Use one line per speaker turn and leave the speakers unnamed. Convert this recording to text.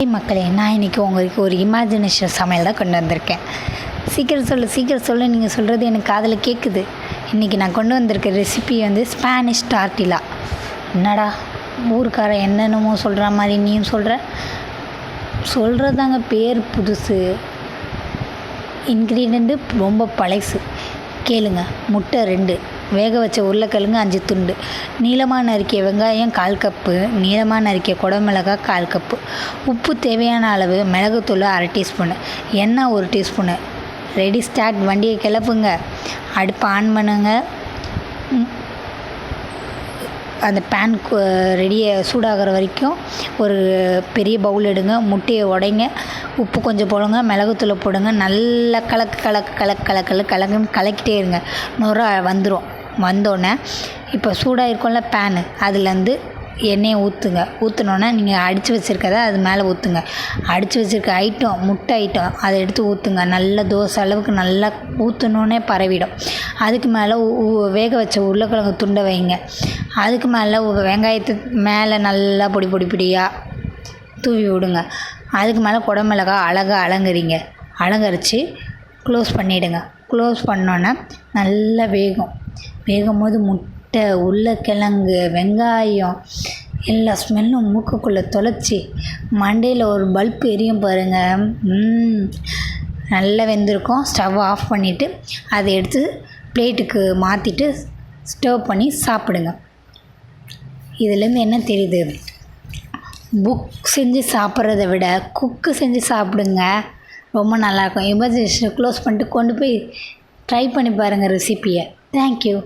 மக்களே, நான் இன்றைக்கி உங்களுக்கு ஒரு இமேஜினேஷன் சமையல் தான் கொண்டு வந்திருக்கேன். சீக்கிரம் சொல்லு நீங்கள் சொல்கிறது எனக்கு காதில் கேட்குது. இன்றைக்கி நான் கொண்டு வந்திருக்க ரெசிபி வந்து ஸ்பானிஷ் டார்ட்டிலா. என்னடா ஊருக்காரன் என்னென்னமோ சொல்கிற மாதிரி நீயும் சொல்கிறதாங்க பேர் புதுசு, இன்க்ரீடியண்ட்டு ரொம்ப பழசு. கேளுங்க. முட்டை 2, வேக வச்ச உருளைக்கிழங்கு 5 துண்டு, நீளமாக நறுக்கிய வெங்காயம் 1/4 கப்பு, நீளமாக நறுக்கிய குடமிளகாய் 1/4 கப்பு, உப்பு தேவையான அளவு, மிளகுத்தூள் 1/2 டீஸ்பூனு, எண்ணெய் 1 டீஸ்பூனு. Ready, start. வண்டியை கிளப்புங்க, அடுப்பை ஆன் பண்ணுங்க. அந்த பேன் ரெடியாக சூடாகிற வரைக்கும் ஒரு பெரிய பவுல் எடுங்க, முட்டையை உடைங்க, உப்பு கொஞ்சம் போடுங்க, மிளகுத்தூளை போடுங்க, நல்லா கலக்கிட்டே இருங்க. நுரை வந்துடும். வந்தோடனே இப்போ சூடாக இருக்கும்ல பேனு, அதுலேருந்து எண்ணெயை ஊற்றுனோன்னே நீங்கள் அடித்து வச்சுருக்கத அது மேலே ஊற்றுங்க. அடித்து வச்சுருக்க ஐட்டம், முட்டை ஐட்டம், அதை எடுத்து ஊற்றுங்க. நல்லா தோசை அளவுக்கு நல்லா ஊற்றினோன்னே பரவிடும். அதுக்கு மேலே வேக வச்ச உருளைக்கிழங்கு துண்டை வைங்க. அதுக்கு மேலே வெங்காயத்து மேலே நல்லா பொடியாக தூவி விடுங்க. அதுக்கு மேலே குடமிளகாய் அழகாக அலங்கரித்து க்ளோஸ் பண்ணிவிடுங்க. க்ளோஸ் பண்ணோன்னே நல்லா வேகும் போது முட்டை, உருளைக்கிழங்கு, வெங்காயம் எல்லா ஸ்மெல்லும் மூக்குக்குள்ளே தொலைச்சி மண்டையில் ஒரு பல்ப் எரியும் பாருங்கள். நல்லா வெந்திருக்கும். ஸ்டவ் ஆஃப் பண்ணிவிட்டு அதை எடுத்து பிளேட்டுக்கு மாற்றிட்டு ஸ்டவ் பண்ணி சாப்பிடுங்க. இதுலேருந்து என்ன தெரியுது? புக் செஞ்சு சாப்பிட்றத விட குக்கு செஞ்சு சாப்பிடுங்க, ரொம்ப நல்லாயிருக்கும். எமர்ஜென்சி க்ளோஸ் பண்ணிட்டு கொண்டு போய் ட்ரை பண்ணி பாருங்கள் ரெசிப்பியை. தேங்க்யூ.